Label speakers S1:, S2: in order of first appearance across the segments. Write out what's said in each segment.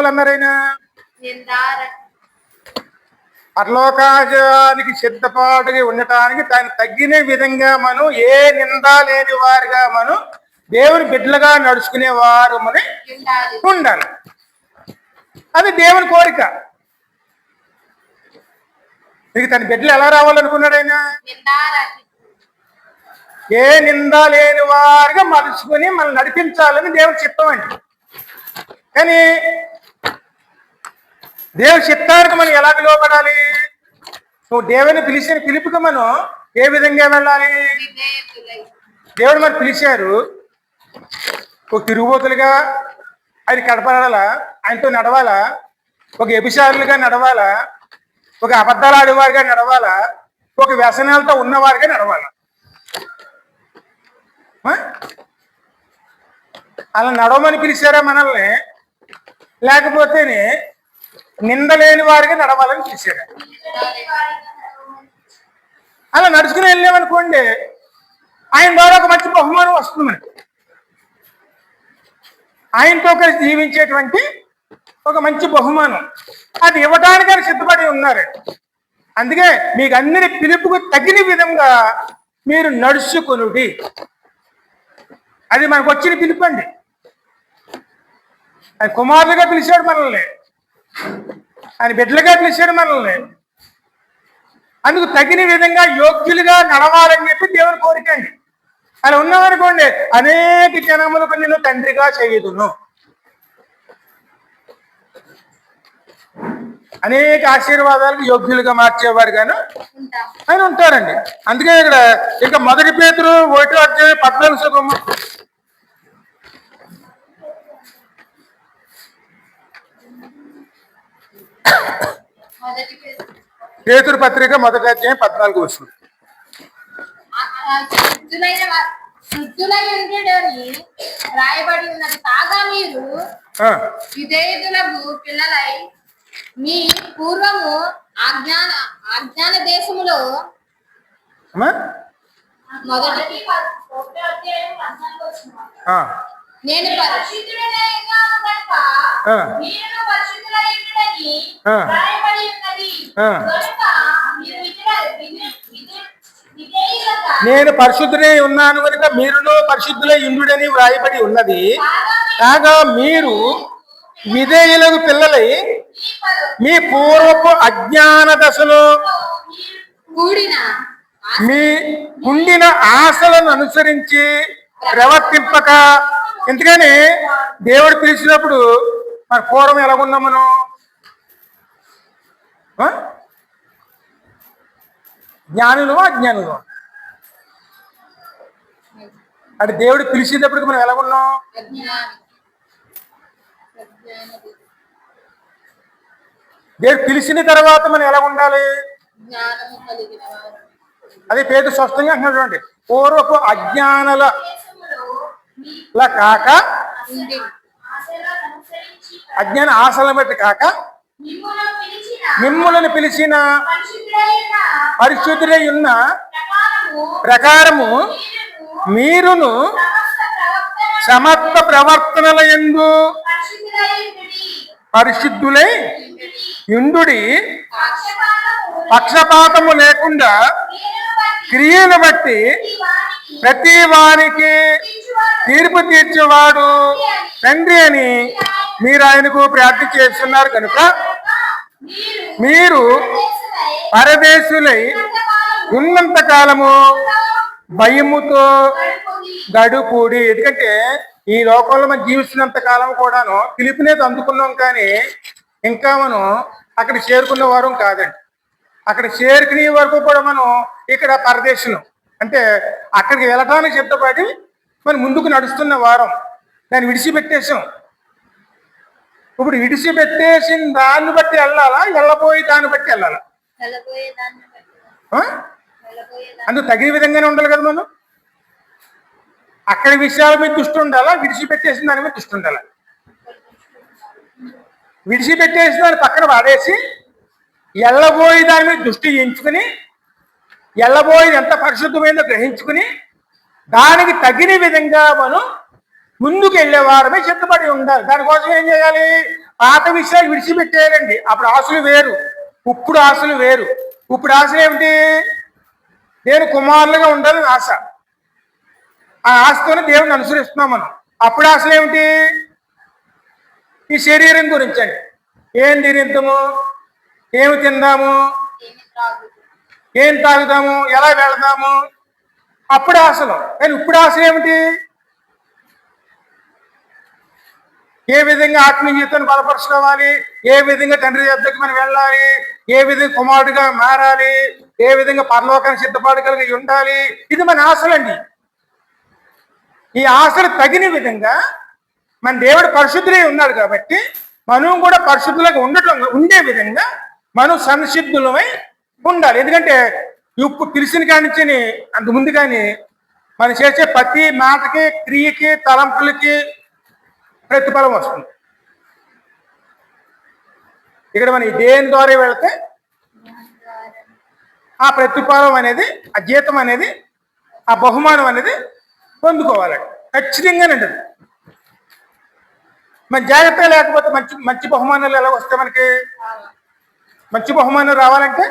S1: వాళ్ళు అన్నారైనా పరలోకానికి సిద్ధపాటుగా ఉండటానికి దానికి తగ్గిన విధంగా మనం ఏ నింద లేని వారిగా మనం దేవుని బిడ్డలుగా నడుచుకునే వారు మనం ఉండాలి. అది దేవుని కోరిక. మీకు తన బిడ్డలు ఎలా రావాలనుకున్నాడు ఆయన? ఏ నింద లేని వారిగా మలుచుకుని మనం నడిపించాలని దేవుని చిత్తం అండి. కానీ దేవుని చిత్తానికి మనం ఎలా లోపడాలి? నువ్వు దేవుని పిలిచిన పిలుపుకి మనం ఏ విధంగా వెళ్ళాలి? దేవుడు మనం పిలిచారు, ఒక తిరుగుబోతులుగా ఆయన కడపడాలా, ఆయనతో నడవాలా, ఒక వ్యభిచారులుగా నడవాలా, ఒక అబద్ధాలు ఆడేవారిగా నడవాలా, ఒక వ్యసనాలతో ఉన్నవారిగా నడవాలా? అలా నడవమని పిలిచారా మనల్ని? లేకపోతేనే నిందలేని వారిగా నడవాలని పిలిచారా? అలా నడుచుకుని వెళ్ళామనుకోండి, ఆయన ద్వారా ఒక మంచి బహుమానం వస్తుంది మనకి. ఆయనతో కలిసి జీవించేటువంటి ఒక మంచి బహుమానం అది ఇవ్వడానికి ఆయన సిద్ధపడి ఉన్నారు. అందుకే మీకు అందరి పిలుపుకు తగిన విధంగా మీరు నడుచుకునుడి. అది మనకు వచ్చిన పిలుపు అండి. ఆయన కుమారులుగా పిలిచాడు మనల్ని, ఆయన బిడ్డలుగా పిలిచాడు మనల్ని. అందుకు తగిన విధంగా యోగ్యులుగా నడవాలని చెప్పి దేవుని కోరిక అండి. అలా ఉన్నామనుకోండి, అనేక జనములకు నేను తండ్రిగా చేయుదును, అనేక ఆశీర్వాదాలకు యోగ్యులుగా మార్చేవారుగాను ఆయన ఉంటారండి. అందుకే ఇక్కడ ఇంకా 1 పేతురు 1:14 పేతురు పత్రిక 1:14
S2: రాయబడి ఉన్నది. కాగా మీరు విధేయులకు పిల్లలై మీ పూర్వము అజ్ఞాన దేశములో నేను
S1: నేను పరిశుద్ధులై ఉన్నాను కనుక మీరును పరిశుద్ధులై ఇండుడని వ్రాయబడి ఉన్నది. కాగా మీరు విధేయులకు పిల్లలై మీ పూర్వపు అజ్ఞాన దశలో మీ ఉండిన ఆశలను అనుసరించి ప్రవర్తింపక. ఎందుకని దేవుడు పిలిచినప్పుడు మన పూర్వం ఎలాగున్నాం మనం? జ్ఞానులు అజ్ఞానులు. అంటే దేవుడు పిలిచేటప్పటికి మనం ఎలాగున్నాం? దేవుడు పిలిచిన తర్వాత మనం ఎలా ఉండాలి? అదే పేరు స్పష్టంగా అంటున్నటువంటి పూర్వపు అజ్ఞానుల కాక, అజ్ఞాన ఆశలను బట్టి కాక, మిమ్ములను పిలిచిన పరిశుద్ధులై ఉన్న ప్రకారము మీరును సమస్త ప్రవర్తనల యందు పరిశుద్ధులై యుండుడి, పక్షపాతము లేకుండా క్రియను బట్టి ప్రతి వారికి తీర్పు తీర్చేవాడు తండ్రి అని మీరు ఆయనకు ప్రార్థన చేస్తున్నారు కనుక మీరు పరదేశులై ఉన్నంత కాలము భయముతో గడుపుడి. ఎందుకంటే ఈ లోకంలో మనం జీవిస్తున్నంత కాలం కూడాను పిలుపునేది అందుకున్నాం, కానీ ఇంకా మనం అక్కడ చేరుకున్న వారం కాదండి. అక్కడ చేరుకునే వరకు కూడా మనం ఇక్కడ పరదేశం, అంటే అక్కడికి వెళ్ళటానికి సిద్ధపడి మనం ముందుకు నడుస్తున్న వారం. దాన్ని విడిచిపెట్టేసాం. ఇప్పుడు విడిచిపెట్టేసిన దాన్ని బట్టి వెళ్ళాలా, వెళ్ళబోయే దాన్ని బట్టి వెళ్ళాలా? అందుకు తగిన విధంగానే ఉండాలి కదా. మనం అక్కడి విషయాల మీద దృష్టి ఉండాలా, విడిచిపెట్టేసిన దాని మీద దృష్టి ఉండాలా? విడిచిపెట్టేసిన దాన్ని పక్కన వాడేసి ఎల్లబోయే దాని మీద దృష్టి ఎంచుకుని, ఎల్లబోయేది ఎంత పరిశుద్ధమైందో గ్రహించుకుని దానికి తగిన విధంగా మనం ముందుకు వెళ్ళే వారమే సిద్ధపడి ఉండాలి. దానికోసం ఏం చేయాలి? పాత విషయాలు విడిచిపెట్టేయాలండి. అప్పుడు ఆశలు వేరు, ఇప్పుడు ఆశలు వేరు. ఇప్పుడు ఆశలు ఏమిటి? నేను కుమారులుగా ఉండాలని ఆశ. ఆ ఆశతోనే దేవుని అనుసరిస్తున్నాం మనం. అప్పుడు ఆశలు ఏమిటి? ఈ శరీరం గురించి అండి. ఏం తినిద్దాము, ఏమి తిందాము, ఏం తాగుదాము, ఎలా వెళదాము, అప్పుడు ఆశలు. కానీ ఇప్పుడు ఆశలు ఏమిటి? ఏ విధంగా ఆత్మీయ జీవితాన్ని బలపరుచుకోవాలి, ఏ విధంగా తండ్రి యొద్దకు మనం వెళ్ళాలి, ఏ విధంగా కుమారుడిగా మారాలి, ఏ విధంగా పరలోకానికి సిద్ధపాటు కలిగి ఉండాలి, ఇది మన ఆశలండి. ఈ ఆశలు తగిన విధంగా మన దేవుడు పరిశుద్ధులై ఉన్నాడు కాబట్టి మనం కూడా పరిశుద్ధులుగా ఉండే విధంగా మనం సంసిద్ధులమై ఉండాలి. ఎందుకంటే ఇప్పుడు తెలిసిన కానించి అంత ముందు కానీ మనం చేసే ప్రతి మాటకి, క్రియకి, తలంపులకి ప్రతిఫలం వస్తుంది. ఇక్కడ మనం దేని ద్వారా వెళితే ఆ ప్రతిఫలం అనేది, ఆ జీతం అనేది, ఆ బహుమానం అనేది పొందుకోవాలండి. ఖచ్చితంగానండి. మన జాగ్రత్త లేకపోతే మంచి మంచి బహుమానాలు ఎలా వస్తాయి? మనకి మంచి బహుమానం రావాలంటే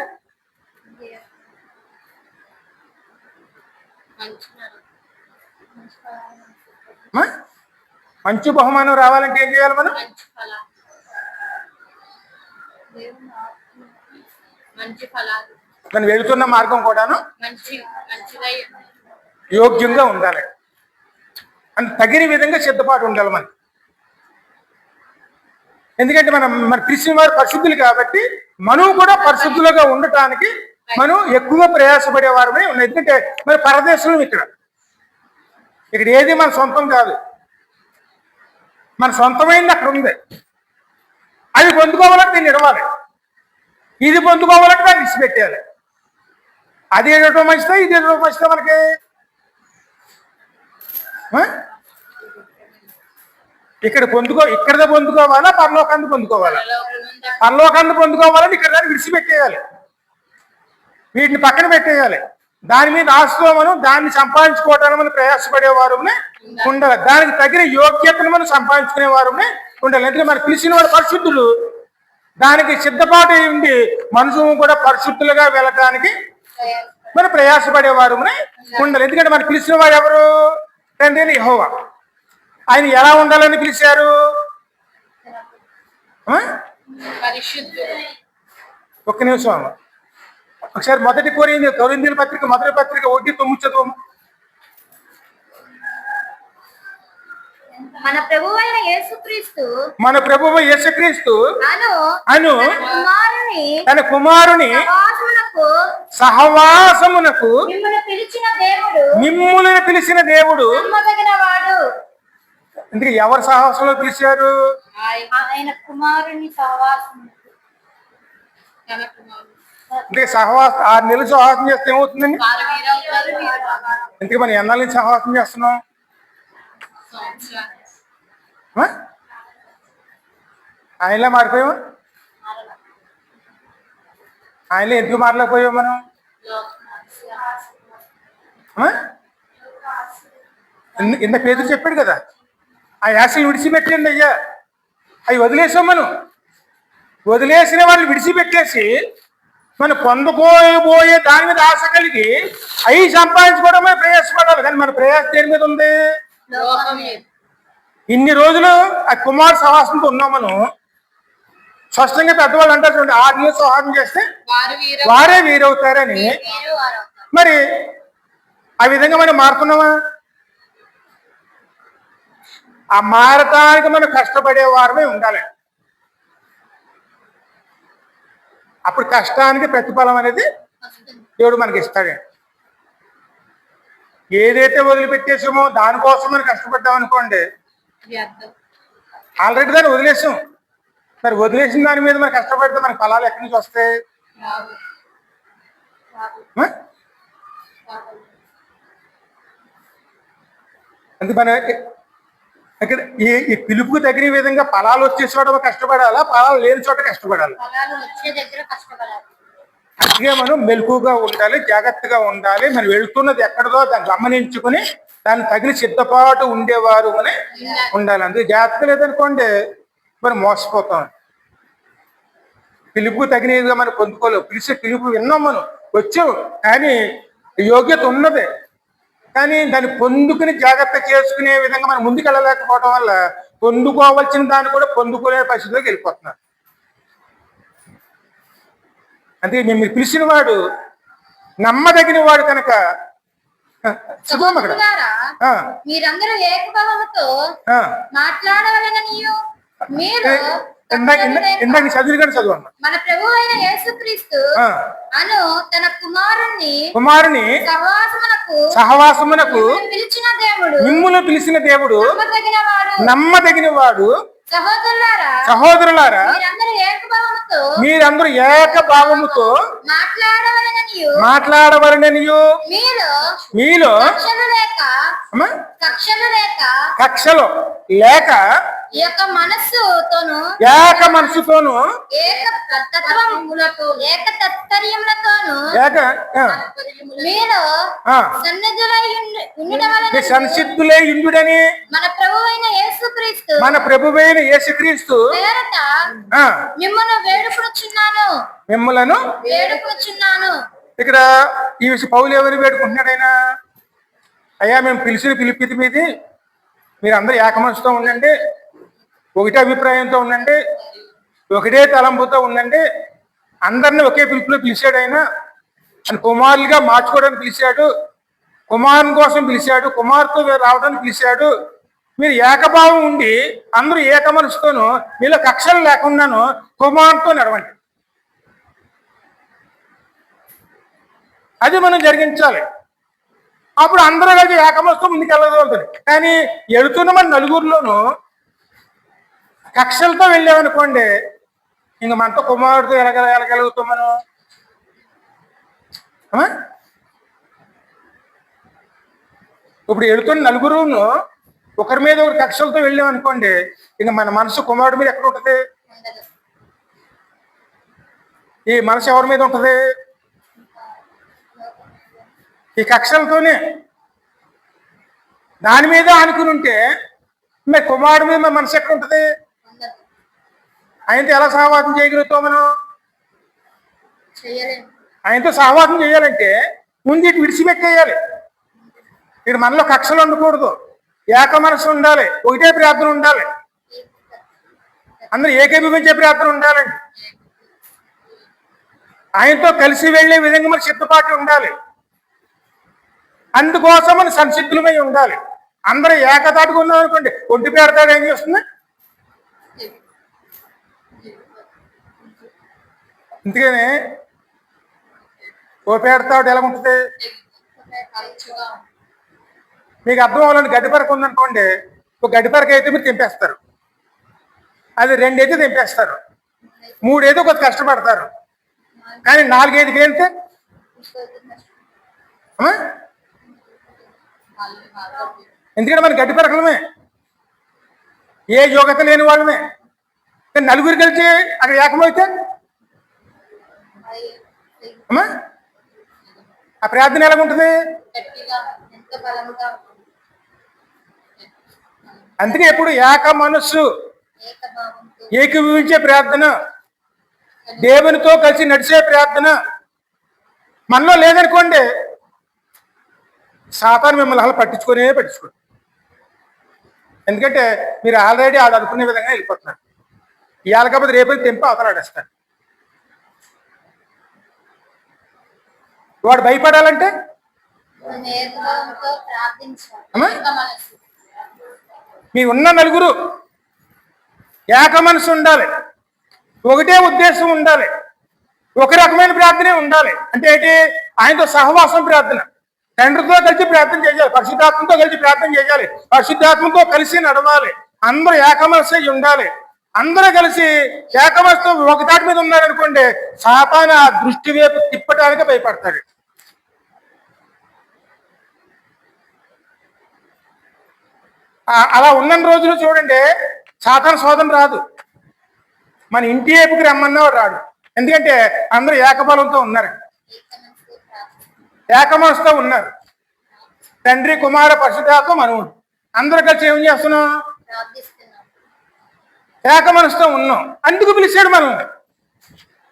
S1: మంచి బహుమానం రావాలంటే ఏం చేయాలి? మనం వెళుతున్న మార్గం కూడాను యోగ్యంగా ఉండాలి. అని తగిన విధంగా సిద్ధపాటు ఉండాలి మనకి. ఎందుకంటే మన కృష్ణ వారు పరిశుద్ధులు కాబట్టి మనం కూడా పరిశుద్ధులుగా ఉండటానికి మనం ఎక్కువ ప్రయాసపడేవారమే ఉన్నాయి. ఎందుకంటే మరి పరదేశంలో ఇక్కడ ఏది మన సొంతం కాదు. మన సొంతమైంది అక్కడ ఉంది. అది పొందుకోవాలంటే దీన్ని ఇవ్వాలి, ఇది పొందుకోవాలంటే దాన్ని ఇచ్చిపెట్టేయాలి. అది ఏదో మంచిదా, ఇది ఏదో మంచిదా? మనకి ఇక్కడదే పొందుకోవాలా, పరలోకాన్ని పొందుకోవాలా? పరలోకాన్ని పొందుకోవాలని ఇక్కడ దాన్ని విడిచిపెట్టేయాలి, వీటిని పక్కన పెట్టేయాలి. దాని మీద ఆశతో మనం దాన్ని సంపాదించుకోవటానికి మనం ప్రయాసపడేవారు ఉండాలి. దానికి తగిన యోగ్యతను మనం సంపాదించుకునేవారు ఉండాలి. ఎందుకంటే మనం పిలిచిన వాడు పరిశుద్ధులు, దానికి సిద్ధపాటు ఉండి మనసు కూడా పరిశుద్ధులుగా వెళ్ళటానికి మనం ప్రయాసపడేవారు ఉండాలి. ఎందుకంటే మనం పిలిచిన వాడు ఎవరు? తండ్రి యెహోవా. ఆయన ఎలా ఉండాలని పిలిచారు? ఒక్క నిమిషం. ఒకసారి మొదటి కొరింథీయుల పత్రిక 1:9 చదువు.
S2: మన ప్రభువు యేసుక్రీస్తు
S1: అను తన కుమారుని సహవాసమునకు మిమ్ములను పిలిచిన దేవుడు. అందుకే ఎవరు సహవాసంలో పిలిచారు?
S2: ఆయన కుమారుని సహవాసం.
S1: అంటే సహవాసం 6 నెలలు సహవాసం చేస్తే ఏమవుతుందండి? ఎందుకే మనం ఎన్నాళ్ళ నుంచి సహవాసం చేస్తున్నాం? ఆయనలో మారిపోయామా? ఆయనలో ఎందుకు మారలేకపోయాం మనం? ఇంత పేరు చెప్పాడు కదా, ఆ యాసలు విడిచిపెట్టండి అయ్యా, అవి వదిలేసాం. మనం వదిలేసిన వాళ్ళు విడిచిపెట్టేసి మనం పొందుకోబోయే దాని మీద ఆశ కలిగి అవి సంపాదించుకోవడం మనం ప్రయాసపడాలి. కానీ మన ప్రయాస దేని మీద ఉంది? ఇన్ని రోజులు ఆ కుమార్ సహవాసంతో ఉన్నాం మనం. స్పష్టంగా పెద్దవాళ్ళు అంటారు చూడండి, 6 నెలలు సహవాసం చేస్తే వారే వీరవుతారని. మరి ఆ విధంగా మనం మారుతున్నామా? ఆ మారటానికి మనం కష్టపడే వారమే ఉండాలి. అప్పుడు కష్టానికి ప్రతిఫలం అనేది దేవుడు మనకి ఇస్తాడు. ఏదైతే వదిలిపెట్టేసామో దానికోసం మనం కష్టపడ్డాం అనుకోండి, ఆల్రెడీ దాన్ని వదిలేసాం. మరి వదిలేసిన దాని మీద మనం కష్టపడితే మనకి ఫలాలు ఎక్కడి నుంచి వస్తాయి? అందుకు మన ఇక్కడ ఈ పిలుపుకు తగిన విధంగా ఫలాలు వచ్చే చోట కష్టపడాలా, ఫలాలు లేని చోట కష్టపడాలి. అందుకే మనం మెలకుగా ఉండాలి, జాగ్రత్తగా ఉండాలి. మనం వెళ్తున్నది ఎక్కడదో దాన్ని గమనించుకుని దాన్ని తగిన సిద్ధపాటు ఉండేవారు ఉండాలి. అందుకే జాగ్రత్త లేదనుకోండి మరి మోసపోతాం. పిలుపు తగినదిగా మనం పొందుకోలేవు. పిలిచే పిలుపు విన్నాం, మనం వచ్చావు, కానీ యోగ్యత ఉన్నది, కానీ దాన్ని పొందుకుని జాగ్రత్త చేసుకునే విధంగా మనం ముందుకు వెళ్ళలేకపోవడం వల్ల పొందుకోవాల్సిన దాన్ని కూడా పొందుకునే పరిస్థితిలోకి వెళ్ళిపోతున్నారు. అందుకే మేము పిలిచిన వాడు నమ్మదగిన వాడు కనుక శుభం అక్కడ.
S2: మీరందరూ ఏకభావముతో మాట్లాడవలెననియు మీరు
S1: ఇందాక చదువు కానీ చదువు అన్న.
S2: మన ప్రభువు అయిన యేసుక్రీస్తు అను తన
S1: కుమారుని సహవాసమునకు మిమ్మును పిలిచిన దేవుడు నమ్మదగిన వాడు. సహోదరులారా, మీరందరూ ఏకభావముతో మాట్లాడవలెననియు మీలో కక్షలు లేక ఏక మనస్సుతోను సంసిద్ధులై ఉండుడని మన ప్రభువైన యేసుక్రీస్తు మిమ్మలను వేడుకొనుచున్నాను. ఇక్కడ ఈ విషయం పౌలు ఎవరు వేడుకుంటున్నాడు? ఆయన, అయ్యా మేము పిలిచిన పిలిపితి మీది, మీరు అందరూ ఏకమనసుతో ఉండండి, ఒకటే అభిప్రాయంతో ఉండండి, ఒకటే తలంపుతో ఉండండి, అందరినీ ఒకే పిలుపులో పిలిచాడు ఆయన. అని కుమారులుగా మార్చుకోవడానికి పిలిచాడు, కుమారుని కోసం పిలిచాడు, కుమార్తె రావడానికి పిలిచాడు. మీరు ఏకభావం ఉండి అందరూ ఏకమనసుతోను, మీలో కక్షలు లేకుండాను కుమారుతో నడవండి. అది మనం జరిగించాలి. అప్పుడు అందరూ కలిసి ఏకమనసుతో ముందుకు వెళ్ళగలుగుతుంది. కానీ వెళుతున్న మన నలుగురిలోనూ కక్షలతో వెళ్ళామనుకోండి, ఇంక మనతో కుమారుడితో వెళ్ళగలుగుతాం మనం. ఇప్పుడు వెళుతున్న నలుగురును ఒకరి మీద ఒకరి కక్షలతో వెళ్ళామనుకోండి, ఇంక మన మనసు కుమారుడి మీద ఎక్కడ ఉంటుంది? ఈ మనసు ఎవరి మీద ఉంటుంది? ఈ కక్షలతోనే. దాని మీద అనుకుని ఉంటే మరి కుమారుడి మీద మన మనసు ఎక్కడ ఉంటుంది? ఆయనతో ఎలా సహవాసం చేయగలుగుతాం మనం? ఆయనతో సహవాసం చేయాలంటే ముందు ఇటు విడిచిపెట్టేయాలి. ఇటు మనలో కక్షలు ఉండకూడదు, ఏక మనసు ఉండాలి, ఒకటే ప్రార్థన ఉండాలి, అందరూ ఏకీభవించే ప్రార్థన ఉండాలండి. ఆయనతో కలిసి వెళ్లే విధంగా మన సిద్ధపాటు ఉండాలి. అందుకోసం మన సంసిద్ధులమై ఉండాలి. అందరూ ఏకతాటిగా ఉన్నాం అనుకోండి, ఒంటి పేడతాడు ఏం చేస్తుంది? అందుకనే ఓ పేడతాడు ఎలా ఉంటుంది? మీకు అర్థం అవ్వాలని గడ్డిపరక ఉందనుకోండి, ఒక గడ్డిపరక అయితే మీరు తెంపేస్తారు, అది 2 అయితే తెంపేస్తారు, 3 అయితే కొంచెం కష్టపడతారు, కానీ 4 అయితే ఏంటే ఎందుకంటే మన గడ్డిపరకలమే, ఏ యోగ్యత లేని వాళ్ళమే. కానీ నలుగురు కలిసి అక్కడ ఏకమైతే ఆ ప్రార్థన ఎలాగుంటుంది? అందుకే ఎప్పుడు ఏక మనస్సు, ఏకీభవించే ప్రార్థన, దేవునితో కలిసి నడిచే ప్రార్థన మనలో లేదనుకోండి, సాతాను మిమ్మల్ని అలా పట్టించుకోనే పట్టించుకోండి. ఎందుకంటే మీరు ఆల్రెడీ ఆడు అనుకునే విధంగా వెళ్ళిపోతున్నారు. ఇవాళ కాకపోతే రేపు తెంపి అవతల ఆడేస్తారు. వాడు భయపడాలంటే మీ ఉన్న నలుగురు ఏక మనసు ఉండాలి, ఒకటే ఉద్దేశం ఉండాలి, ఒక రకమైన ప్రార్థనే ఉండాలి. అంటే ఏంటి? ఆయనతో సహవాసం ప్రార్థన, తండ్రితో కలిసి ప్రార్థన చేయాలి, పరిశుద్ధాత్మతో కలిసి ప్రార్థన చేయాలి, పరిశుద్ధాత్మతో కలిసి నడవాలి, అందరూ ఏకమనసై ఉండాలి. అందరూ కలిసి ఏకమనసుతో ఒక తాటి మీద ఉన్నారనుకోండి, సాతాను ఆ దృష్టి వైపు తిప్పటానికి భయపడతాడు. అలా ఉన్న రోజులు చూడండి, సాతాను శోధన రాదు, మన ఇంటి వైపుకి రమ్మన్నవాడు రాడు. ఎందుకంటే అందరూ ఏకబలంతో ఉన్నారు, ఏకమనసుతో ఉన్నారు. తండ్రి, కుమార, పరిశుద్ధాత్మ, మనవుడు అందరూ కలిసి ఏం చేస్తున్నాం? ఏక మనసుతో ఉన్నాం, అందుకు పిలిచాడు మనల్ని.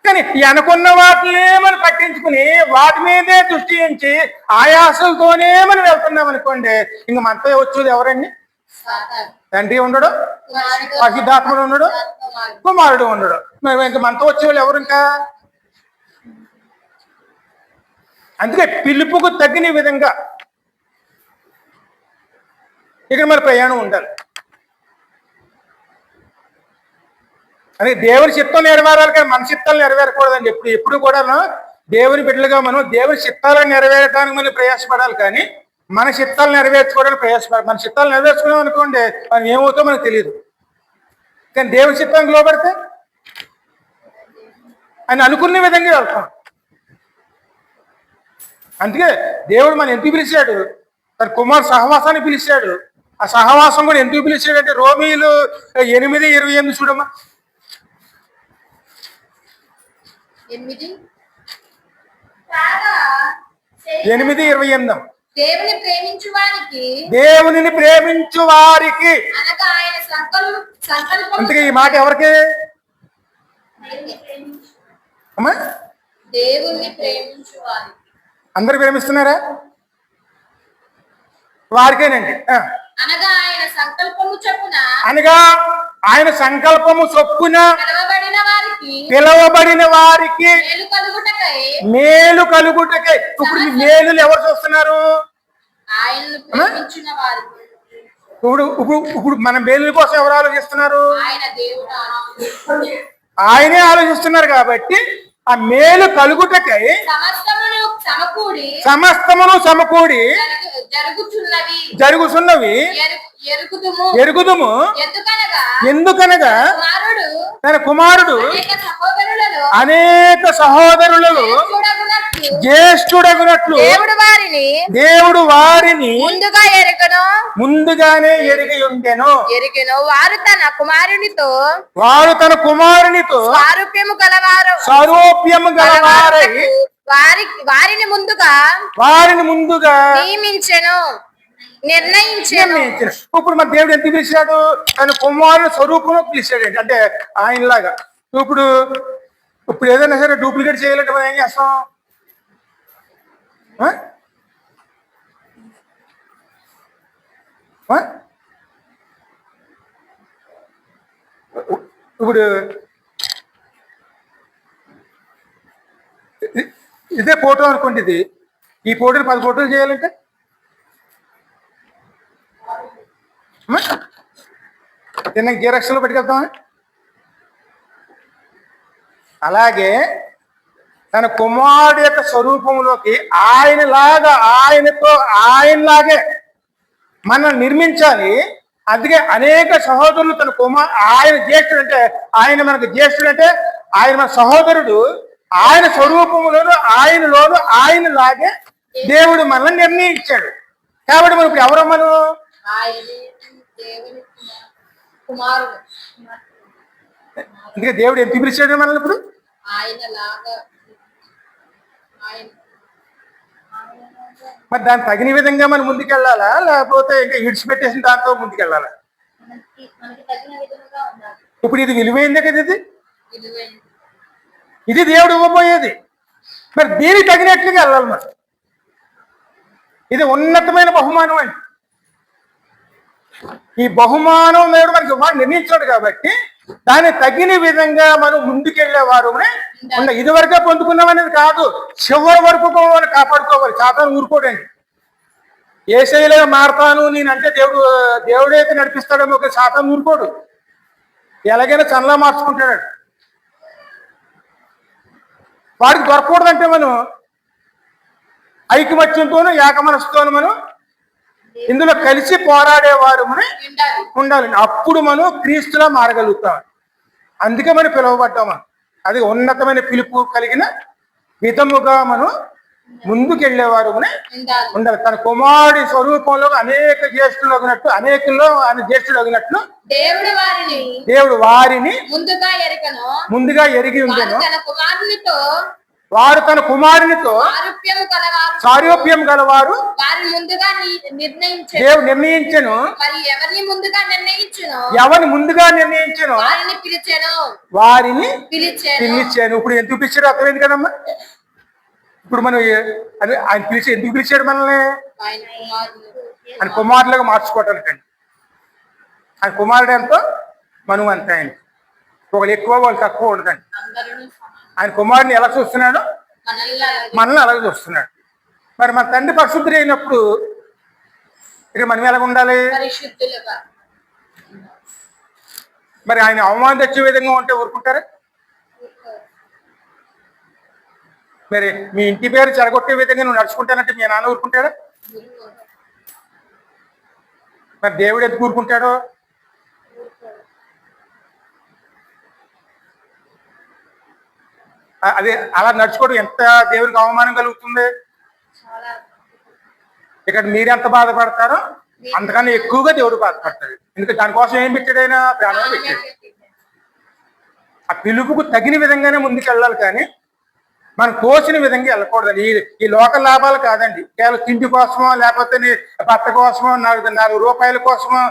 S1: కానీ ఈ అనుకున్న వాటినే మనం పట్టించుకుని వాటి మీదే దృష్టి ఉంచి ఆయాసలతోనే మనం వెళ్తున్నాం అనుకోండి, ఇంక మనతో వచ్చేది ఎవరండి?
S2: సాతాను.
S1: తండ్రి ఉండడు,
S2: కుమారుడు,
S1: పరిశుద్ధాత్ముడు ఉండడు,
S2: కుమారుడు.
S1: కుమారుడు ఉండడు. మరి ఇంక మనతో వచ్చేవాళ్ళు ఎవరు ఇంకా? అందుకే పిలుపుకు తగిన విధంగా ఇక్కడ మన ప్రయాణం ఉండాలి. అదే దేవుని చిత్తం నెరవేరాలి, కానీ మన చిత్తాలు నెరవేరకూడదండి. ఎప్పుడు కూడాను దేవుని బిడ్డలుగా మనం దేవుని చిత్తాలను నెరవేరడానికి మనం ప్రయాసపడాలి, కానీ మన చిత్తాలు నెరవేర్చుకోవడానికి ప్రయాసపడాలి. మన చిత్తాలు నెరవేర్చుకున్నాం అనుకోండి, మనం ఏమవుతామో మనకు తెలియదు. కానీ దేవుని చిత్తానికి లోబడితే ఆయన అనుకునే విధంగా వెళ్తాం. అందుకే దేవుడు మనం ఎందుకు పిలిచాడు? తన కుమారు సహవాసాన్ని పిలిచాడు. ఆ సహవాసం కూడా ఎందుకు పిలిచాడంటే రోమీయులు 8:28 చూడమ్మా.
S2: 8.
S1: 8:28
S2: దేవుని ప్రేమించు వారికి,
S1: దేవునిని ప్రేమించు వారికి.
S2: అనగా ఆయన సంకల్పం.
S1: అందుకే ఈ మాట ఎవరికి అమ్మా?
S2: దేవుణ్ణి ప్రేమించు వారికి,
S1: అందరు ప్రేమిస్తున్నారా? వారికేనండి.
S2: అనగా ఆయన సంకల్పము చొప్పున,
S1: అనగా ఆయన సంకల్పము చొప్పున
S2: పిలవబడిన వారికి
S1: మేలు
S2: కలుగుటకై.
S1: ఇప్పుడు ఈ మేలులు ఎవరు చూస్తున్నారు?
S2: ఆయనను ప్రేమించిన వారికి.
S1: ఇప్పుడు మన మేలుల కోసం ఎవరు ఆలోచిస్తున్నారు?
S2: ఆయన దేవుడు
S1: ఆయనే ఆలోచిస్తున్నారు. కాబట్టి ఆ మేలు కలుగుటకై సమస్తమును సమకూడి జరుగుతున్నవి ఎరుగుదుము. ఎందుకనగా తన కుమారుడు అనేక సహోదరులలో జ్యేష్ఠుడగునట్లు దేవుడు వారిని ముందుగానే ఎరిగి ఉండెను.
S2: వారు తన కుమారునితో
S1: సారూప్యము గలవారై
S2: వారిని ముందుగా నిర్ణయించెను.
S1: ఇప్పుడు మన దేవుడు ఎంత పిలిచాడు? తన కుమారుని స్వరూపంలో పిలిచాడండి. అంటే ఆయనలాగా. ఇప్పుడు ఏదైనా సరే డూప్లికేట్ చేయాలంటే మనం ఏం చేస్తాం? ఇప్పుడు ఇదే ఫోటో అనుకోండి, ఇది ఈ ఫోటోని 10 ఫోటోలు చేయాలంటే చిన్న జీరక్స్లో పెట్టుకెళ్తామా? అలాగే తన కుమారుడు యొక్క స్వరూపంలోకి ఆయనలాగే మనం నిర్మించాలి. అందుకే అనేక సహోదరులు తన ఆయన జ్యేష్ఠుడు అంటే ఆయన మనకు జ్యేష్ఠుడు అంటే ఆయన మన సహోదరుడు. ఆయన స్వరూపంలోను ఆయనలోను ఆయనలాగే దేవుడు మనల్ని నిర్ణయించాడు. కాబట్టి మనం ఇప్పుడు ఎవరో మనం అందుకే దేవుడు ఎంత పిలిచాడు మనల్ని ఇప్పుడు? మరి దాన్ని తగిన విధంగా మనం ముందుకెళ్ళాలా, లేకపోతే ఇంకా ఇడిచిపెట్టేసిన దాంతో ముందుకెళ్ళాలా? ఇప్పుడు ఇది విలువైందే కదా, ఇది దేవుడు ఇవ్వబోయేది. మరి దీనికి తగినట్లుగా వెళ్ళాలి. మరి ఇది ఉన్నతమైన బహుమానం అండి. ఈ బహుమానం దేవుడు మనకి ఇవ్వాలి నిర్ణయించాడు. కాబట్టి దాన్ని తగిన విధంగా మనం ముందుకెళ్లేవారు ఇదివరకే పొందుకున్నాం అనేది కాదు, చివరి వరకు మనం కాపాడుకోవాలి. సాతాను ఊరుకోడండి. ఏసైలాగా మారతాను నేనంటే దేవుడైతే నడిపిస్తాడేమో, ఒక సాతాను ఊరుకోడు. ఎలాగైనా చనలా మార్చుకుంటాడు. వాడికి దొరకకూడదంటే మనం ఐకమత్యంతోనూ ఏకమనసుతోనూ మనం ఇందులో కలిసి పోరాడేవారు ఉండాలి. అప్పుడు మనం క్రీస్తులా మారగలుగుతాం. అందుకే మనం పిలువబడ్డామా. అది ఉన్నతమైన పిలుపు కలిగిన విధముగా మనం ముందుకెళ్లేవారు ఉండాలి. తన కుమారుడి స్వరూపంలో అనేక జ్యేష్ఠులు అగినట్టు అనేకుల్లో ఆయన జ్యేష్ఠుడు అగినట్లు దేవుడు వారిని ముందుగా ఎరిగి ఉండెను. వారు తన కుమారునితో సారూప్యం గలవారు
S2: వారిని ముందుగా నిర్ణయించారు.
S1: దేవుడు నిర్ణయించెను.
S2: మరి ఎవరిని ముందుగా నిర్ణయించును
S1: ఎవరిని ముందుగా నిర్ణయించెను
S2: వారిని పిలిచాను.
S1: వారిని
S2: పిలిచాను.
S1: పిలిచాను. ఇప్పుడు ఎందుకు పిలిచాడు అర్థమైంది కదమ్మా. ఇప్పుడు మనం ఆయన పిలిచి ఎందుకు పిలిచాడు మనల్ని?
S2: ఆయన కుమారులు.
S1: ఆయన కుమారులుగా మార్చుకోవటానికండి. ఆయన కుమారుడు ఎంతో మనం అంతే. ఆయన ఒకళ్ళు ఎక్కువ వాళ్ళు తక్కువ ఉండదండి.
S2: అందరూ
S1: ఆయన కుమారుని ఎలా చూస్తున్నాడు? మనల్ని అలాగే చూస్తున్నాడు. మరి మన తండ్రి పరిశుద్ధుడు అయినప్పుడు ఇక మనం ఎలాగ ఉండాలి?
S2: పరిశుద్ధులుగా.
S1: మరి ఆయన అవమానం తెచ్చే విధంగా ఉంటే ఊరుకుంటారా? మరి మీ ఇంటి పేరు చెడగొట్టే విధంగా నువ్వు నడుచుకుంటానంటే మీ నాన్న ఊరుకుంటాడా? మరి దేవుడు ఎందుకు ఊరుకుంటాడో? అదే అలా నడుచుకోవడం ఎంత దేవుడికి అవమానం కలుగుతుంది. ఇక్కడ మీరెంత బాధపడతారో అంతకన్నా ఎక్కువగా దేవుడు బాధపడతాడు. ఎందుకంటే దానికోసం ఏం పెట్టాడైనా ప్రాణం పెట్టాడు. ఆ పిలుపుకు తగిన విధంగానే ముందుకు వెళ్ళాలి, కానీ మనం తోచిన విధంగా వెళ్ళకూడదండి. ఈ లోక లాభాలు కాదండి. కేవలం తిండి కోసమో లేకపోతే భర్త కోసమో 4 రూపాయల కోసమో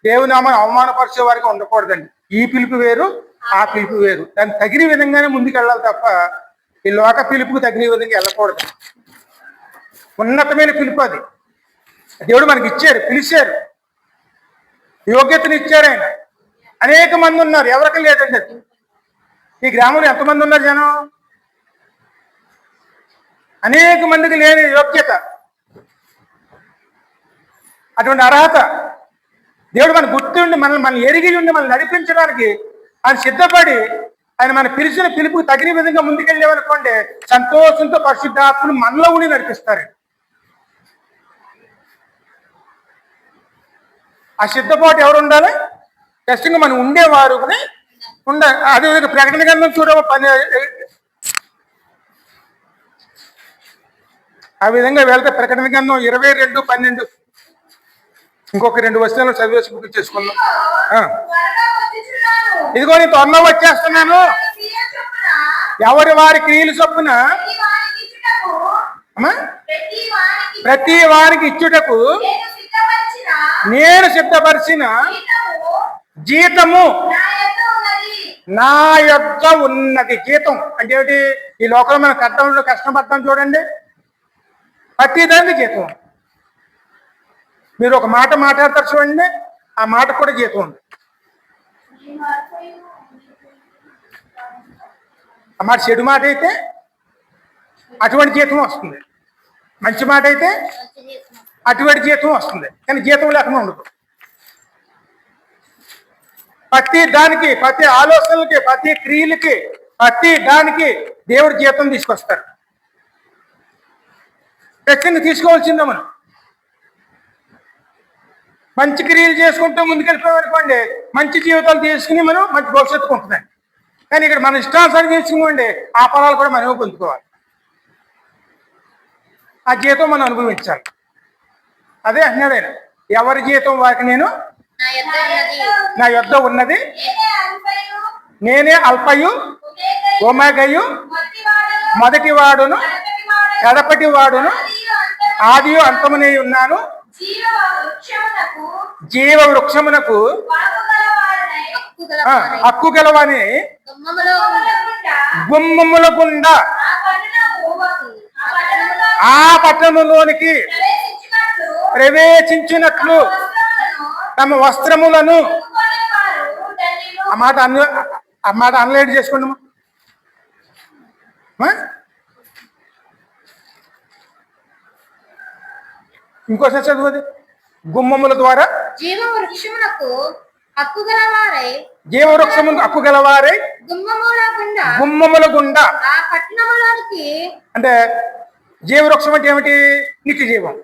S1: దేవుని నామాన్ని అవమానపరిచే వారికి ఉండకూడదండి. ఈ పిలుపు వేరు, ఆ పిలుపు వేరు. దానికి తగిన విధంగానే ముందుకు వెళ్ళాలి తప్ప ఈ లోక పిలుపుకు తగిన విధంగా వెళ్ళకూడదు. ఉన్నతమైన పిలుపు అది. దేవుడు మనకి ఇచ్చారు, పిలిచారు, యోగ్యతను ఇచ్చారు ఆయన. అనేక మంది ఉన్నారు, ఎవరికి లేదండి అది. ఈ గ్రామంలో ఎంతమంది ఉన్నారు జనం? అనేక మందికి లేని యోగ్యత, అటువంటి అర్హత దేవుడు మన గుర్తుండి మనల్ని ఎరిగి ఉండి మనల్ని నడిపించడానికి ఆయన సిద్ధపడి ఆయన మన పిలిచిన పిలుపుకి తగిన విధంగా ముందుకెళ్ళేవనుకోండి సంతోషంతో పరిశుద్ధాత్మను మనలో ఉండి నడిపిస్తారు. ఆ సిద్ధపాటు ఎవరు ఉండాలి? ఖచ్చితంగా మనం ఉండేవారు ఉండాలి. అదేవిధంగా ప్రకటన గ్రంథం చూడవ ఆ విధంగా వెళ్తే ప్రకటన గ్రంథం 22:12 ఇంకొక 2 వచనాలు చదివేసి ముక్తి చేసుకుందాం. ఇదిగో నేను త్వరలో వచ్చేస్తున్నాను. ఎవరి వారి క్రియలు చొప్పున ప్రతి వారికి ఇచ్చుటకు నేను సిద్ధపరిచిన జీతము నా యొక్క ఉన్నది. జీతం అంటే ఏమిటి? ఈ లోకంలో మనం కష్టపడతాం చూడండి, ప్రతి దానికి జీతం. మీరు ఒక మాట మాట్లాడతారు చూడండి, ఆ మాటకు కూడా జీతం ఉంది. ఆ మాట చెడు మాట అయితే అటువంటి జీతం వస్తుంది, మంచి మాట అయితే అటువంటి జీతం వస్తుంది, కానీ జీతం లేకుండా ఉండదు. ప్రతి దానికి, ప్రతి ఆలోచనలకి, ప్రతి క్రియలకి, ప్రతి దానికి దేవుడు జీతం తీసుకొస్తారు. ఖచ్చితంగా తీసుకోవాల్సిందే. మనం మంచి క్రియలు చేసుకుంటూ ముందుకెళ్ళిపోయామనుకోండి మంచి జీవితాలు తీసుకుని మనం మంచి భవిష్యత్తు ఉంటుందండి. కానీ ఇక్కడ మన ఇష్టానుసారం చేసుకోండి ఆ ఫలాలు కూడా మనమే పొందుకోవాలి. ఆ జీతం మనం అనుభవించాలి. అదే అంటున్నాడు ఆయన, ఎవరి జీతం వారికి నేను నా యొద్ద ఉన్నది, నేనే అల్పయు ఒమేగయు మొదటి వాడును కడపటి వాడును ఆదియు అంతమునే ఉన్నాను. జీవ వృక్షమునకు హక్కు గలవని గుమ్మముల గుండా ఆ పట్టణంలోనికి ప్రవేశించినట్లు తమ వస్త్రములను ఆ మాట అన్లైడ్ చేసుకోండి. ఇంకోసారి చదువుది. గుమ్మముల ద్వారా
S2: జీవవృక్షమునకు హక్కు గలవారై
S1: హక్కు గలవారై గుమ్మముల గుండా
S2: ఆ పట్టణములోనికి. అంటే
S1: జీవవృక్షం అంటే ఏమిటి? నిత్య జీవం.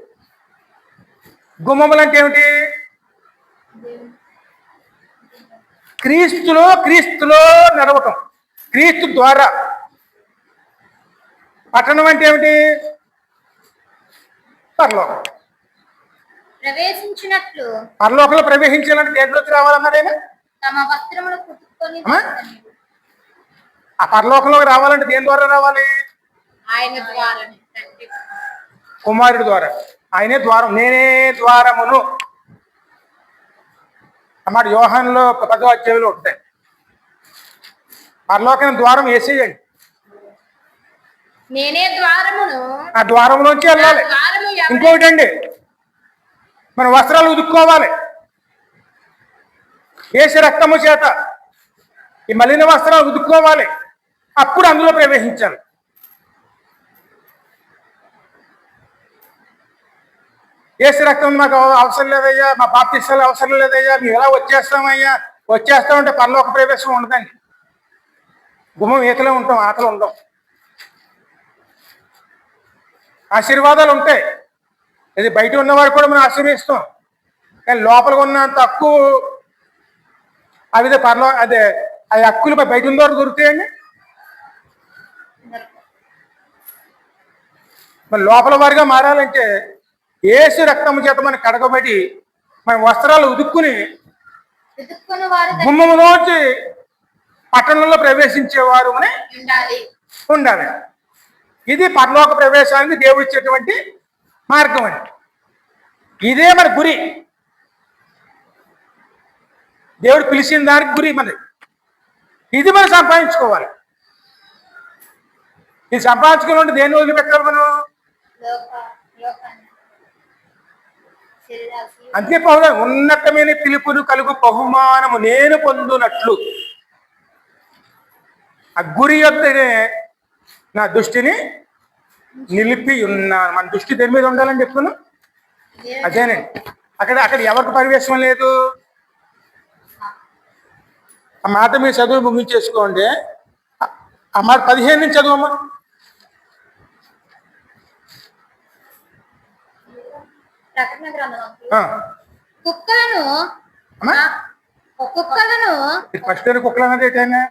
S1: గుమ్మములు అంటే ఏమిటి? క్రీస్తులో నడవటం, క్రీస్తు ద్వారా. పట్టణం అంటే ఏమిటి? పరలోకం.
S2: ప్రవేశించినట్లు
S1: పరలోకంలో ప్రవేశించాలంటే దేంట్లోకి రావాలన్నాడైనా?
S2: తమ వస్త్రములు కుట్టుకొని.
S1: ఆ పరలోకంలోకి రావాలంటే దేని ద్వారా రావాలి?
S2: ఆయన ద్వారా తండ్రి
S1: కుమారుడి ద్వారా. ఆయనే ద్వారం, నేనే ద్వారమును అన్నమాట. యోహానులో 10వ అధ్యాయంలో ఉంటాయి. పరలోకం ద్వారం వేసేయండి.
S2: నేనే ద్వారమును,
S1: ఆ ద్వారంలోంచి వెళ్ళాలి.
S2: ద్వారము ఎవరు?
S1: ఇంకొకటి అండి, మన వస్త్రాలు ఉదుక్కోవాలి యేసు రక్తము చేత. ఈ మలిన వస్త్రాలు ఉదుక్కోవాలి, అప్పుడు అందులో ప్రవేశించాలి. యేసు రక్తం మాకు అవసరం లేదయ్యా, మా బాప్తిస్తాలు అవసరం లేదయ్యా, మేము ఎలా వచ్చేస్తామయ్యా, వచ్చేస్తామంటే పరలోక ప్రవేశం ఉండదండి. గుమ్మం ఈతలో ఉంటాం, ఆటలు ఉంటాం. ఆశీర్వాదాలు ఉంటాయి, ఇది బయట ఉన్నవారు కూడా మనం ఆశీర్వదిస్తాం. కానీ లోపల ఉన్న తక్కువ అవి అదే ఆ హక్కులు బయట ఉన్న వరకు దొరుకుతాయండి. మరి లోపల వారిగా మారాలంటే యేసు రక్తము చేత మనం కడగబడి మన వస్త్రాలు ఉదుక్కుని
S2: వెతుక్కుని వారు
S1: గుమ్మములోంచి పట్టణంలో ప్రవేశించేవారు అని
S2: ఉండాలి.
S1: ఉండాలి. ఇది పరలోక ప్రవేశానికి దేవుడు ఇచ్చేటువంటి మార్గం అండి. ఇదే మన గురి, దేవుడు పిలిచిన దానికి గురి మనది. ఇది మనం సంపాదించుకోవాలి. ఇది సంపాదించుకుని దేన్ని వదిలిపెట్టాలి మనం?
S2: లోకాన్ని శరీరాశి
S1: అంతే పౌరు ఉన్నతమైన పిలుపును కలుగు బహుమానము నేను పొందునట్లు ఆ గురి యొద్దనే నా దృష్టిని నిలిపి ఉన్నాను. మన దృష్టి దేని మీద ఉండాలని చెప్తున్నాను. అదేనండి. అక్కడ ఎవరికి పరివేశం లేదు. ఆ మాట మీరు చదువు ముగించేసుకోండి. ఆ మాట 15 నుంచి చదువమ్మా.
S2: ప్రకటన గ్రంథం
S1: ఆ.
S2: కుక్కలను
S1: అమ్మా
S2: కుక్కలను
S1: ఫస్ట్ లోని కుక్కలు అన్నది ఏంటైనా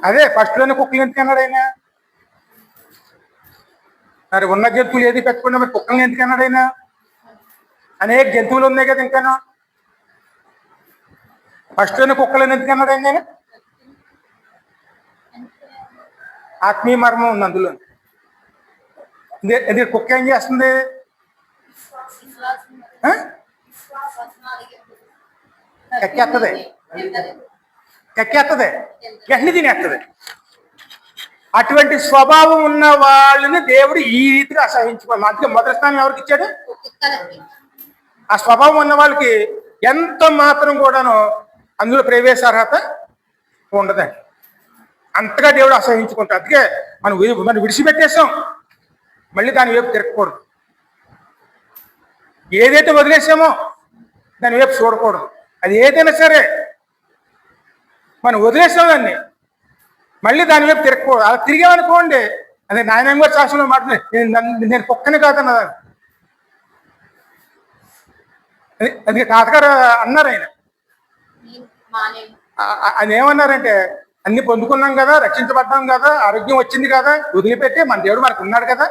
S1: అదే ఫస్ట్ లోని కుక్కలు ఎందుకు అన్నాడు ఆయన? మరి ఉన్న జంతువులు ఏది పెట్టకుండా మరి కుక్కల్ని ఎందుకు అన్నాడు ఆయన? అనేక జంతువులు ఉన్నాయి కదా ఇంకాను. ఫస్ట్ లోని కుక్కలను ఎందుకు అన్నాడు ఆయన? ఆత్మీయ మర్మం ఉంది అందులో. ఇది కుక్క ఏం చేస్తుంది? ఎక్కేస్తుంది, ఎక్కేస్తుంది, వెంటనే తినేస్తుంది. అటువంటి స్వభావం ఉన్న వాళ్ళని దేవుడు ఈ రీతిగా అసహించుకోవాలి. అందుకే మొదటి స్థానం ఎవరికి ఇచ్చాడు? ఆ స్వభావం ఉన్న వాళ్ళకి ఎంత మాత్రం కూడాను అందులో ప్రవేశార్హత ఉండదండి. అంతగా దేవుడు అసహించుకుంటాడు. అందుకే మనం విడిచిపెట్టేసాం, మళ్ళీ దాని వైపు తిరగకూడదు. ఏదైతే వదిలేసామో దాని వైపు చూడకూడదు. అది ఏదైనా సరే మనం వదిలేసాం దాన్ని, మళ్ళీ దాని వైపు తిరగకూడదు. అలా తిరిగామనుకోండి, అదే నాయనంగా శాసనంలో మాట్లాడుతుంది, నేను కుక్కని కాదన్నదాన్ని. అది తాతగారు అన్నారు. ఆయన ఏమన్నారంటే, అన్ని పొందుకున్నాం కదా, రక్షించబడ్డాం కదా, ఆరోగ్యం వచ్చింది కదా, వదిలిపెట్టి మన దేవుడు మనకు ఉన్నాడు కదా,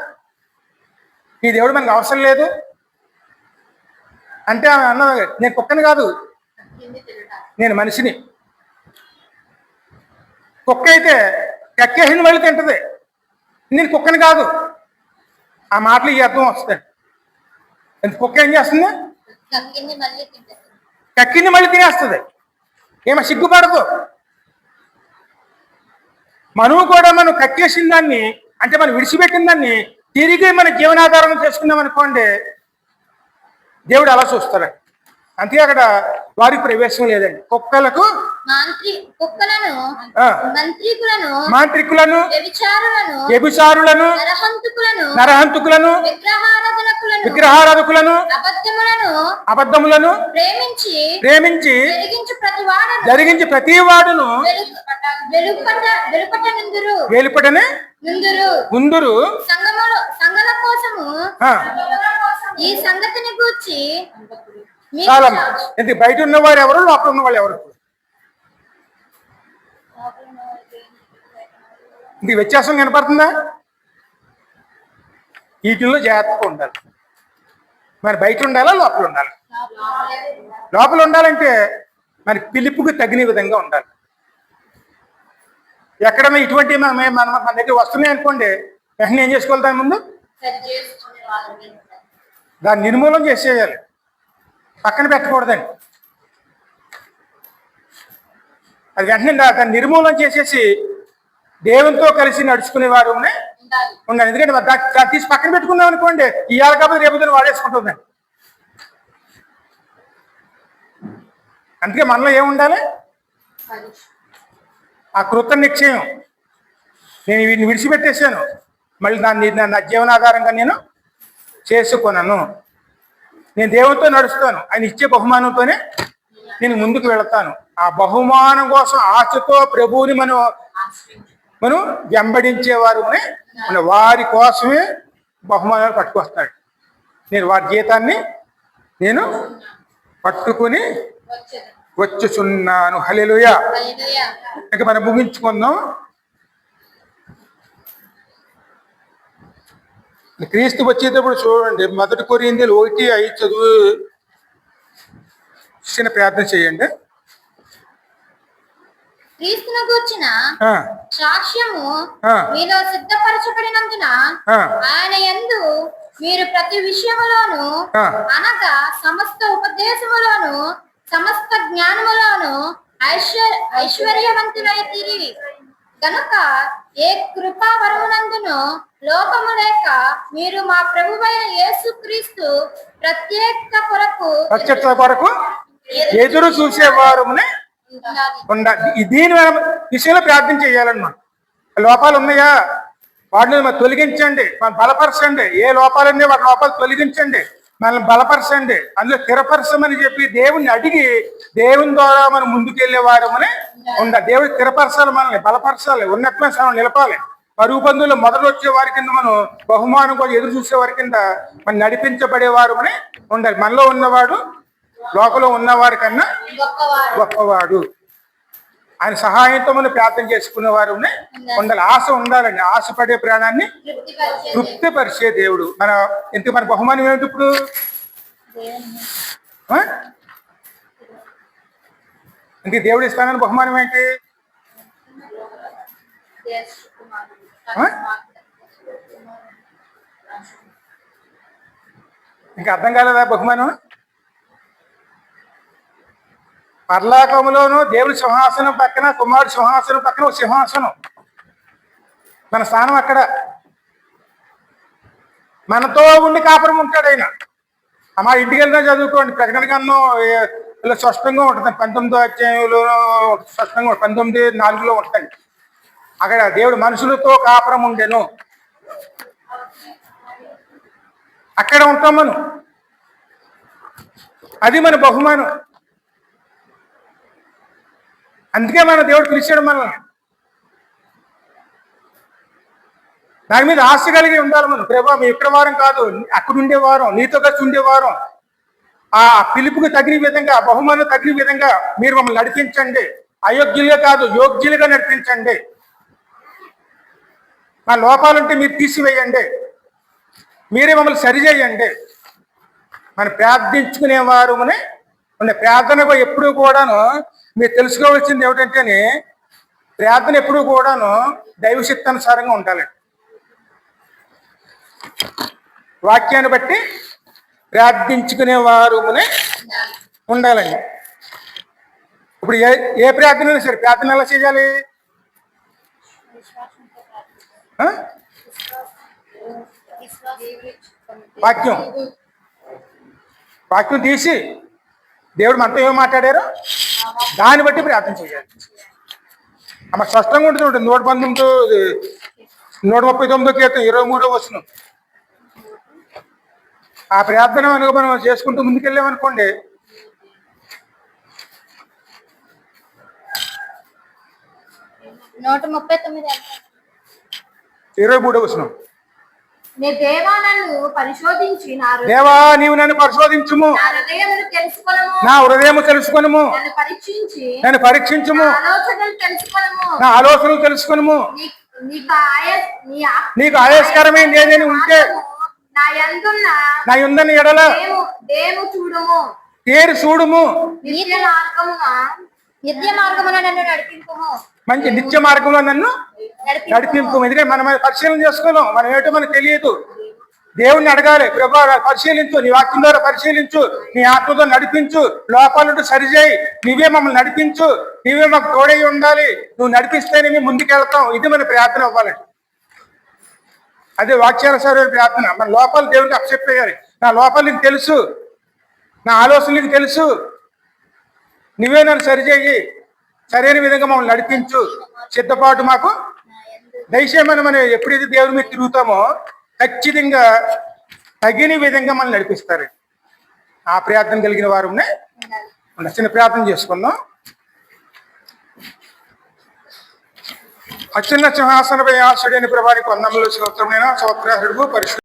S1: ఈ దేవుడు మనకు అవసరం లేదు అంటే ఆమె అన్నది, నేను కుక్కని కాదు, నేను మనిషిని. కుక్క అయితే కక్కేసిన మళ్ళీ తింటది, నేను కుక్కని కాదు. ఆ మాటలు ఈ అర్థం వస్తాయి. కుక్క ఏం చేస్తుంది? కక్కింది మళ్ళీ తినేస్తుంది. ఏమో సిగ్గుపడదు. మనము కూడా మనం కక్కేసిన దాన్ని, అంటే మనం విడిచిపెట్టిన దాన్ని తిరిగి మన జీవనాధారం చేసుకున్నాం అనుకోండి, దేవుడు అలా చూస్తాడు. అంతే, అక్కడ వారికి ప్రవేశం లేదండి. కుక్కలకు మాంత్రికులను వ్యభిచారులను నరహంతుకులను విగ్రహారాధకులను అబద్ధములను ప్రేమించి జరిగించి ప్రతి వాడును వెలుపటనే ముందురు
S2: ఈ సంగతిని గూర్చి
S1: చాలమ్మా. ఎందుకు బయట ఉన్నవారు ఎవరు, లోపల ఉన్న వాళ్ళు ఎవరు? ఇంక వ్యత్యాసం కనపడుతుందా? వీటిల్లో జాగ్రత్తగా ఉండాలి. మరి బయట ఉండాలా, లోపల ఉండాలి? లోపల ఉండాలంటే మరి పిలుపుకి తగిన విధంగా ఉండాలి. ఎక్కడన్నా ఇటువంటి మన దగ్గర వస్తున్నాయి అనుకోండి, వెంటనే ఏం చేసుకోవాలి? దాని ముందు
S2: సరి చేసుకునే వాళ్ళని
S1: దాన్ని నిర్మూలన చేసేయాలి, పక్కన పెట్టకూడదండి. అది వెంటనే దాన్ని నిర్మూలన చేసేసి దేవునితో కలిసి నడుచుకునే వారు
S2: ఉండాలి.
S1: ఉండాలి. ఎందుకంటే దాన్ని తీసి పక్కన పెట్టుకుందాం అనుకోండి, ఇవాళ కాబట్టి రేపు వాడేసుకుంటుందండి. అందుకే మనలో ఏముండాలి? ఆ కృత నిశ్చయం, నేను వీటిని విడిచిపెట్టేశాను, మళ్ళీ నా జీవనాధారంగా నేను చేసుకున్నాను, నేను దేవునితో నడుస్తాను, ఆయన ఇచ్చే బహుమానంతోనే నేను ముందుకు వెళతాను. ఆ బహుమానం కోసం ఆశతో ప్రభువుని మనం వెంబడించేవారు మన వారి కోసమే బహుమానాలు పట్టుకొస్తాడు. నేను వారి జీతాన్ని నేను పట్టుకుని వచ్చుచున్నాను. హల్లెలూయా. ఇక మనం ముగించుకుందాం. క్రీస్తు వచ్చేటప్పుడు చూడండి, 1 కొరింథీయులు 1:5 చదువు చిన్న ప్రార్థన చేయండి.
S2: క్రీస్తును గూర్చిన సాక్ష్యము మీలో సిద్ధపరచబడినందున ఆయన యందు మీరు ప్రతి విషయములోను, అనగా సమస్త ఉపదేశములోను సమస్త జ్ఞానములోను ఐశ్వర్యవంతులైతిరి కనుక ఏ కృపా వరమునందును లోపము లేక మీరు మా ప్రభువైన యేసుక్రీస్తు ప్రత్యక్షత కొరకు
S1: ఎదురు చూసేవారు ఉండాలి. దీని విషయంలో ప్రార్థన చేయాలన్నమాట. లోపాలు ఉన్నాయా, వాటిని మనం తొలగించండి, మనం బలపరచండి. ఏ లోపాలు ఉన్నాయో వాటి లోపాలు తొలగించండి, మనల్ని బలపరచండి, అందులో స్థిరపరచమని చెప్పి దేవుణ్ణి అడిగి దేవుని ద్వారా మనం ముందుకెళ్లే వారమని ఉండాలి. దేవుడు స్థిరపరచాలి, మనల్ని బలపరచాలి, ఉన్నతమైన స్థానం నిలపాలి. పరుగు పందుల్లో మొదలు వచ్చే వారి కింద మనం బహుమానం కోసం ఎదురు చూసే వారి కింద మనం నడిపించబడేవారు అని ఉండాలి. మనలో ఉన్నవాడు లోకంలో ఉన్నవారి కన్నా గొప్పవాడు. ఆయన సహాయంతో మనం ప్రార్థన చేసుకునేవారు ఉండాలి. ఆశ ఉండాలండి. ఆశపడే ప్రాణాన్ని తృప్తిపరిచే దేవుడు. మన బహుమానం ఏమిటి ఇప్పుడు? ఇంక దేవుడు ఇస్తానని బహుమానం ఏంటి? ఇంకా అర్థం కాలేదా? బహుమానం పరలోకములోను దేవుడి సింహాసనం పక్కన, కుమారుడు సింహాసనం పక్కన ఒక సింహాసనం, మన స్థానం అక్కడ. మనతో ఉండి కాపురం ఉంటాడు ఆయన. మా ఇంటికి వెళ్ళినా చదువుకోండి, ప్రకటన గ్రంథం ఇలా స్పష్టంగా ఉంటుంది. 19వ అధ్యాయంలో స్పష్టంగా 19:4 ఉంటుంది. అక్కడ దేవుడు మనుషులతో కాపురం ఉండెను, అక్కడ ఉంటాం మనం. అది మన బహుమానం. అందుకే మన దేవుడు పిలిచాడు మనల్ని. దాని మీద ఆశ కలిగి ఉండాలి మనం. ప్రభా, మీ ఇక్కడ వారం కాదు, అక్కడ ఉండేవారం, నీతో కలిసి ఉండేవారం. ఆ పిలుపుకి తగిన విధంగా, బహుమానం తగిన విధంగా మీరు మమ్మల్ని నడిపించండి. అయోగ్యులుగా కాదు, యోగ్యులుగా నడిపించండి. మా లోపాలుంటే మీరు తీసివేయండి, మీరే మమ్మల్ని సరిచేయండి. మనం ప్రార్థించుకునేవారు ఉండే. ప్రార్థన ఎప్పుడు కూడాను మీరు తెలుసుకోవాల్సింది ఏమిటంటే, ప్రార్థన ఎప్పుడు కూడాను దైవశక్తానుసారంగా ఉండాలి. వాక్యాన్ని బట్టి ప్రార్థించుకునేవారు ఉండాలండి. ఇప్పుడు ఏ ప్రార్థన అయినా సరే, ప్రార్థన ఎలా చేయాలి? వాక్యం తీసి దేవుడు మనతో ఏం మాట్లాడారో దాన్ని బట్టి ప్రార్థన చేయాలి. అమ్మ స్పష్టంగా ఉంటుంది. 139 కీర్తన 23వ వచనం. ఆ ప్రార్థన మనం చేసుకుంటూ ముందుకెళ్ళామనుకోండి, 23వ వచనం.
S2: దేవా
S1: నీవు నన్ను పరిశోధించుము, నా హృదయము తెలుసుకొనుము, నన్ను పరీక్షించుము, నా ఆలోచనలు తెలుసుకొనుము. నీకు ఆయాస్కరమైంది ఏదైనా ఉంటే నా యుందని ఎడల తేరు చూడుము,
S2: నిత్య మార్గమున నన్ను నడిపింపుము.
S1: మంచి నిత్య మార్గంలో నన్ను నడిపింపు. ఎందుకంటే మనం పరిశీలన చేసుకోలేం, మనం ఏంటో మనకు తెలియదు. దేవుణ్ణి అడగాలి, ప్రభా పరిశీలించు, నీ వాక్యం ద్వారా పరిశీలించు, నీ ఆత్మతో నడిపించు, లోపాలుంటూ సరిచేయి, నీవే మమ్మల్ని నడిపించు, నీవే మాకు తోడై ఉండాలి, నువ్వు నడిపిస్తేనే మేము ముందుకెళ్తాం. ఇది మన ప్రార్థన అవ్వాలండి. అదే వాక్యానుసారమైన ప్రార్థన. మన లోపాలు దేవునికి అప్పచెప్పేయాలి. నా లోపాలు నీకు తెలుసు, నా ఆలోచనలు నీకు తెలుసు, నువ్వే నన్ను సరిచేయి, సరైన విధంగా మమ్మల్ని నడిపించు, సిద్ధపాటు మాకు దయచేయమని. మనం ఎప్పుడైతే దేవుని మీద తిరుగుతామో ఖచ్చితంగా తగిన విధంగా మనం నడిపిస్తారు. ఆ ప్రార్థన కలిగిన వారునే చిన్న ప్రార్థన చేసుకుందాం. అత్యున్న సింహాసనపై ఆశుడైన ప్రభానికి వందములు స్తోత్రమైన స్తోత్రార్హుడు పరిశుద్ధ